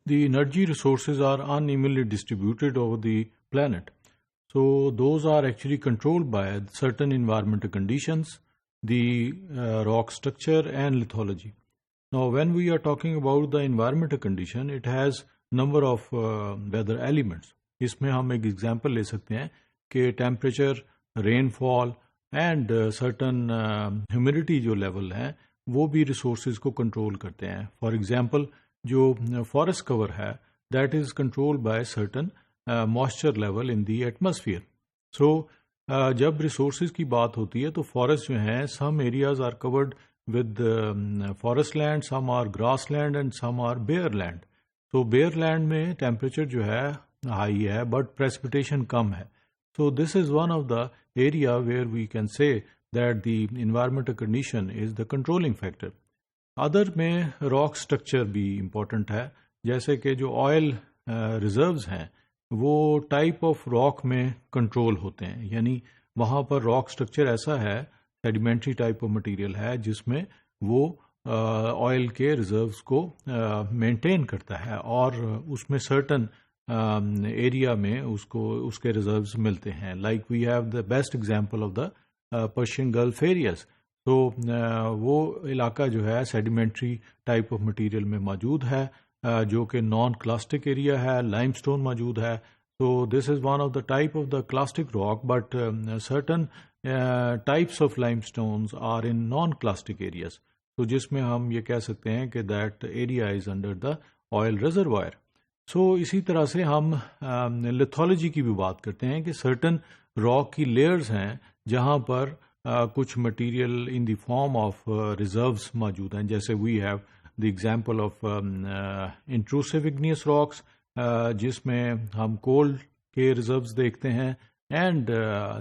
the energy resources are unevenly distributed over the planet. So those are actually controlled by certain environmental conditions, the rock structure and lithology. Now, when we are talking about the environmental condition, it has number of weather elements. اس میں ہم ایک example لے سکتے ہیں کہ temperature, rainfall and certain humidity جو level ہیں وہ بھی ریسورسز کو کنٹرول کرتے ہیں. فار ایگزامپل جو فارسٹ کور ہے that is control by certain moisture level in the atmosphere. So جب ریسورسز کی بات ہوتی ہے تو فارسٹ جو ہیں some areas are covered with forest land, some are grass land and some are bare land. تو بیئر لینڈ میں ٹیمپریچر جو ہے ہائی ہے بٹ پریسپیٹیشن کم ہے. So this is one of the area where we can say that the environmental condition is the controlling factor. ادر میں rock structure بھی امپورٹنٹ ہے، جیسے کہ جو آئل ریزروز ہیں وہ ٹائپ آف راک میں کنٹرول ہوتے ہیں، یعنی وہاں پر راک اسٹرکچر ایسا ہے، سیڈیمنٹری ٹائپ آف مٹیریل ہے جس میں وہ آئل کے ریزروز کو مینٹین کرتا ہے اور اس میں سرٹن ایریا میں اس کے ریزروز ملتے ہیں. Like we have the best example of the Persian gulf areas. تو وہ علاقہ جو ہے سیڈیمنٹری ٹائپ آف مٹیریل میں موجود ہے جو کہ نان کلاسٹک ایریا ہے، لائم اسٹون موجود ہے. So this is one of the type of the clastic rock, but certain types of limestones are in non-clastic areas. So جس میں ہم یہ کہہ سکتے ہیں کہ that area is under the oil reservoir. So اسی طرح سے ہم lithology کی بھی بات کرتے ہیں کہ certain rock کی layers ہیں جہاں پر کچھ material in the form of reserves موجود ہیں. جیسے we have the example of intrusive igneous rocks, جس میں ہم کول کے ریزروز دیکھتے ہیں and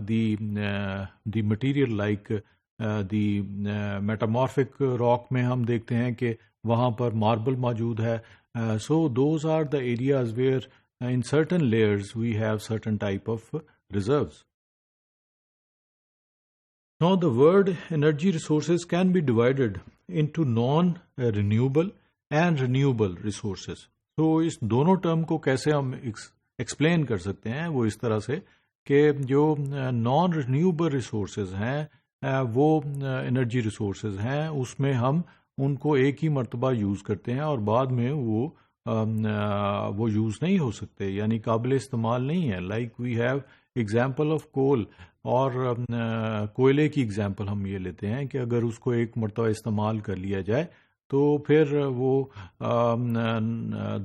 the material like the metamorphic rock میں ہم دیکھتے ہیں کہ وہاں پر ماربل موجود ہے. So those are the areas where in certain layers we have certain type of reserves. Now the word energy resources can be divided into non-renewable and renewable resources. تو اس دونوں ٹرم کو کیسے ہم ایکسپلین کر سکتے ہیں؟ وہ اس طرح سے کہ جو نان رینیوبل ریسورسز ہیں وہ انرجی ریسورسز ہیں، اس میں ہم ان کو ایک ہی مرتبہ یوز کرتے ہیں اور بعد میں وہ یوز نہیں ہو سکتے، یعنی قابل استعمال نہیں ہے. Like we have example of coal, اور کوئلے کی ایگزامپل ہم یہ لیتے ہیں کہ اگر اس کو ایک مرتبہ استعمال کر لیا جائے تو پھر وہ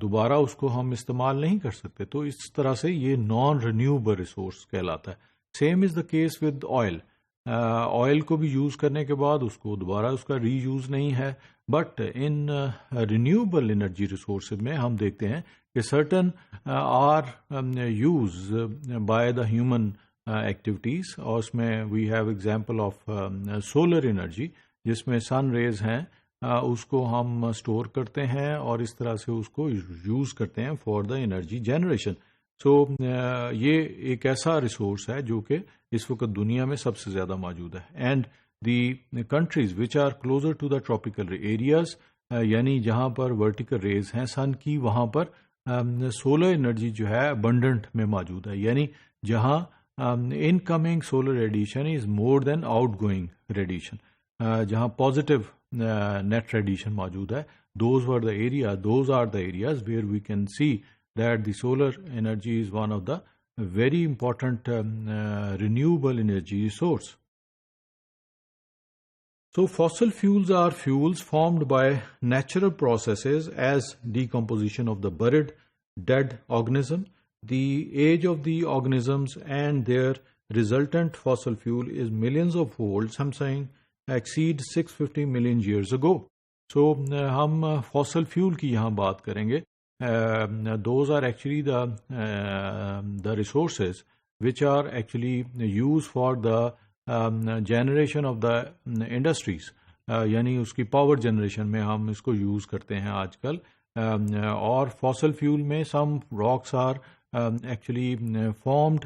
دوبارہ اس کو ہم استعمال نہیں کر سکتے. تو اس طرح سے یہ نان رینیوبل ریسورس کہلاتا ہے. Same is the case with oil. Oil کو بھی یوز کرنے کے بعد اس کو دوبارہ اس کا ری یوز نہیں ہے. But in renewable energy resources میں ہم دیکھتے ہیں کہ certain are use by the human activities, اور اس میں we have example of solar energy جس میں سن ریز ہیں، اس کو ہم اسٹور کرتے ہیں اور اس طرح سے اس کو یوز کرتے ہیں فار دا انرجی جنریشن. سو یہ ایک ایسا ریسورس ہے جو کہ اس وقت دنیا میں سب سے زیادہ موجود ہے. And the countries which are closer to the tropical areas, یعنی جہاں پر ورٹیکل ریز ہیں سن کی، وہاں پر سولر انرجی جو ہے ابنڈنٹ میں موجود ہے، یعنی جہاں incoming solar radiation is more than outgoing radiation, جہاں پازیٹیو نیٹ ریڈیشن موجود ہے. Those are the areas where we can see that the solar energy is one of the very important renewable energy resource. So fossil fuels are fuels formed by natural processes as decomposition of the buried dead organism. The age of the organisms and their resultant fossil fuel is millions of old, some saying exceed 650 million years ago. So ہم fossil fuel کی یہاں بات کریں گے. Those are actually the resources which are actually used for the generation of the industries, یعنی اس کی power generation میں ہم اس کو یوز کرتے ہیں آج کل. اور فاسل فیول میں some rocks are actually formed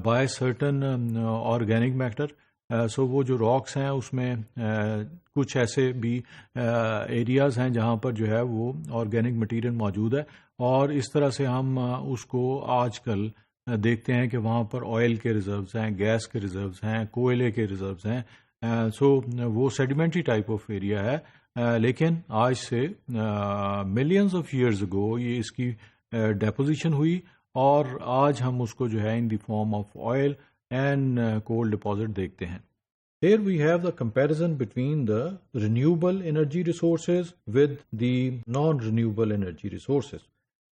by certain organic matter so وہ جو راکس ہیں اس میں کچھ ایسے بھی ایریاز ہیں جہاں پر جو ہے وہ آرگینک مٹیریل موجود ہے، اور اس طرح سے ہم اس کو آج کل دیکھتے ہیں کہ وہاں پر آئل کے ریزروز ہیں، گیس کے ریزروز ہیں، کوئلے کے ریزروز ہیں. سو وہ سیڈیمنٹری ٹائپ آف ایریا ہے، لیکن آج سے ملینز آف ایئرز اگو یہ اس کی ڈیپوزیشن ہوئی، اور آج ہم اس کو جو ہے in the form of oil and coal deposit دیکھتے ہیں. Here we have the comparison between the renewable energy resources with the non-renewable energy resources.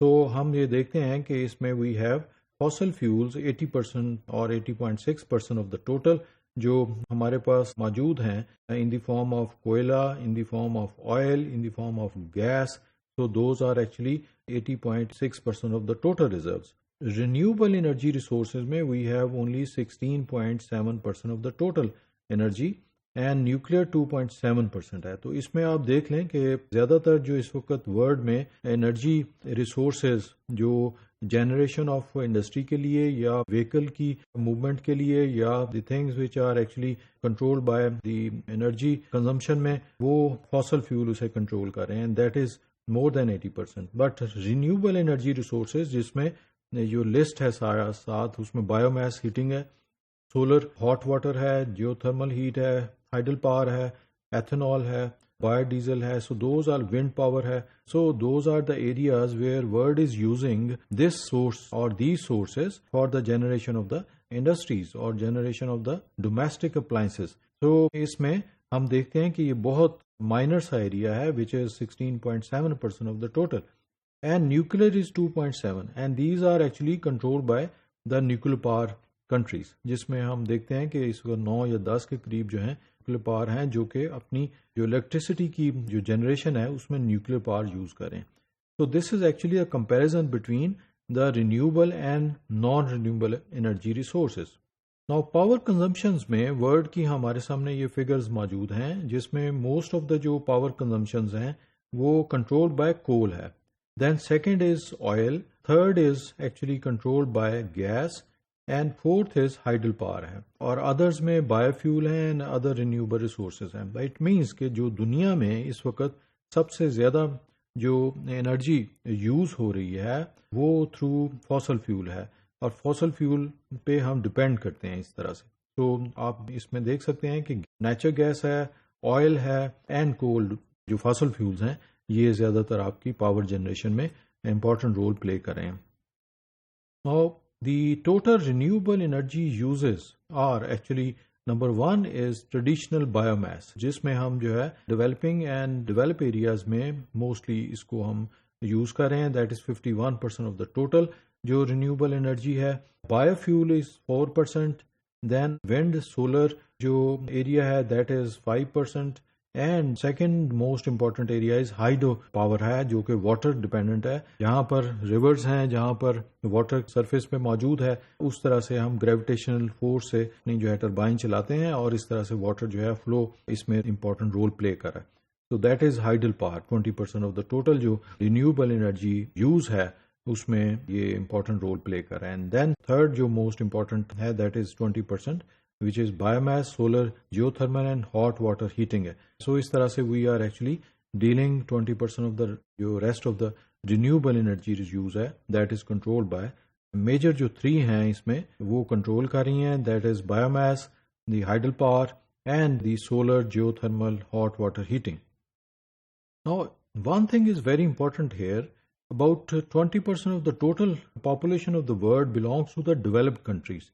تو ہم یہ دیکھتے ہیں کہ اس میں we have fossil fuels 80% اور 80.6% of the total جو ہمارے پاس موجود ہیں in the form of کوئلہ, in the form of oil, in the form of gas. So those are actually 80.6% of the total reserves. Renewable energy resources میں we have only 16.7% of the total energy and nuclear 2.7% ہے. تو اس میں آپ دیکھ لیں کہ زیادہ تر جو اس وقت ورلڈ میں انرجی ریسورسز جو جنریشن آف انڈسٹری کے لیے یا وہیکل کی موومنٹ کے لیے یا the things which are actually control by the energy consumption میں وہ فاسل فیول اسے کنٹرول کر رہے ہیں، that is more than 80%. But renewable energy resources جس میں جو لسٹ ہے سارا ساتھ، اس میں بایو میس ہیٹنگ ہے، سولر ہاٹ واٹر ہے، جیو تھرمل ہیٹ ہے، ہائیڈل پاور ہے، ایتھنال ہے، بایو ڈیزل ہے. So those are wind power ہے. So those are the areas where world is using this source اور these sources for the generation of the industries اور generation of the domestic appliances. So اس میں ہم دیکھتے ہیں کہ یہ بہت مائنر سا ایریا ہے which is 16.7% of the total. And nuclear is 2.7 and these are actually controlled by the nuclear power countries, جس میں ہم دیکھتے ہیں کہ اس کو 9 یا 10 کے قریب جو ہیں نیوکلیر پاور ہیں جو کہ اپنی جو الیکٹریسٹی کی جو جنریشن ہے اس میں نیوکلیر پاور یوز کریں. So this is actually a comparison between the renewable and non-renewable energy resources. Now power consumptions میں ورلڈ کی ہمارے سامنے یہ فگرز موجود ہیں جس میں موسٹ آف دا جو پاور کنزمپشنز ہیں وہ کنٹرولڈ بائی کول ہے. Then second is oil, third is actually controlled by gas, and fourth is hydel power ہے، اور others میں بایو فیول ہیں and other renewable resources ہیں. It means کہ جو دنیا میں اس وقت سب سے زیادہ جو انرجی یوز ہو رہی ہے وہ تھرو فاسل فیول ہے، اور فاسل فیول پہ ہم ڈپینڈ کرتے ہیں اس طرح سے. تو آپ اس میں دیکھ سکتے ہیں کہ نیچرل گیس ہے، آئل ہے اینڈ کول جو فاسل فیولز ہیں یہ زیادہ تر آپ کی پاور جنریشن میں امپورٹنٹ رول پلے کر رہے ہیں. Now, the total renewable energy uses are actually number one is traditional biomass جس میں ہم جو ہے ڈیولپنگ اینڈ ڈیولپ ایریاز میں موسٹلی اس کو ہم یوز کر رہے ہیں، that is 51% of the total جو رینیوبل انرجی ہے. بایو فیول از 4%، دین ونڈ سولر جو ایریا ہے that is 5%. And second most important area is hydro power ہے جو کہ واٹر ڈپینڈنٹ ہے. جہاں پر ریورز ہیں، جہاں پر واٹر سرفیس پہ موجود ہے، اس طرح سے ہم گریویٹیشنل فورس سے اپنی جو ہے ٹربائن چلاتے ہیں اور اس طرح سے واٹر جو ہے فلو اس میں امپورٹنٹ رول پلے کر رہا ہے. تو that is hydel power 20% of the total جو رینیوبل انرجی یوز ہے اس میں یہ امپورٹنٹ رول پلے کر رہا ہے. اینڈ دین تھرڈ جو موسٹ امپورٹنٹ ہے that is 20% which is biomass, solar, geothermal and hot water heating ہے. So اس طرح سے we are actually dealing 20% of the جو rest of the renewable energy use ہے that is controlled by major جو 3 ہیں اس میں وہ کنٹرول کر رہی ہیں، that is biomass, the hydel power and the solar, geothermal, hot water heating. Now one thing is very important here, about 20% of the total population of the world belongs to the developed countries.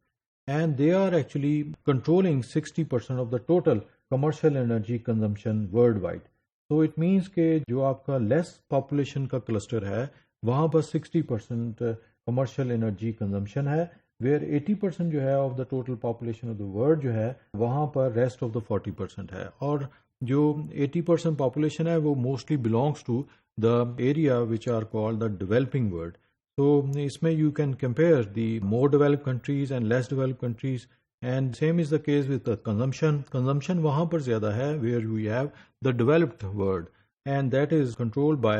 And they are actually controlling 60% of the total commercial energy consumption worldwide. So it means کہ جو آپ کا لیس population کا cluster ہے وہاں پر 60% commercial energy consumption ہے، where 80% جو ہے of the total population of the world جو ہے وہاں پر rest of the 40% ہے. اور جو 80% population ہے وہ mostly belongs to the area which are called the developing world. So اس میں you can compare the more developed countries and less developed countries, and same is the case with the consumption. Consumption وہاں پر زیادہ ہے where we have the developed world, and that is controlled by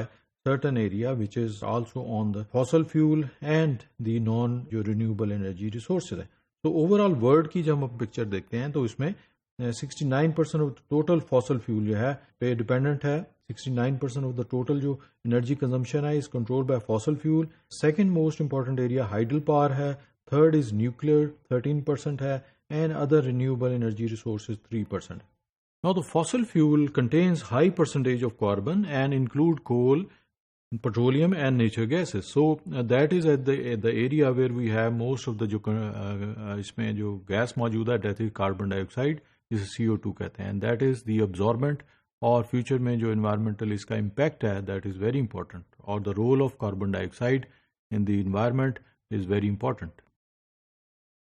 certain area which is also on the fossil fuel and the non renewable energy resources ہے. تو overall world کی جب ہم picture دیکھتے ہیں تو اس میں 69% آف ٹوٹل فاسل فیول جو ہے پہ ڈیپینڈنٹ ہے. 69% آف دا ٹوٹل جو انرجی کنزمپشن ہے از control by fossil fuel. Second most important area hydel power ہے. تھرڈ از نیوکلیئر 13% ہے, and other renewable energy resources 3%. Now the fossil fuel contains high percentage of carbon and include coal, petroleum and natural gases. So that is at the area where we have most of the جو اس میں جو gas موجود ہے that is carbon dioxide, جسے CO2 کہتے ہیں, and that is the absorbent. اور future میں جو انوائرمنٹل اس کا امپیکٹ ہے دیٹ از ویری امپورٹنٹ, اور the role of carbon dioxide in the environment is very important.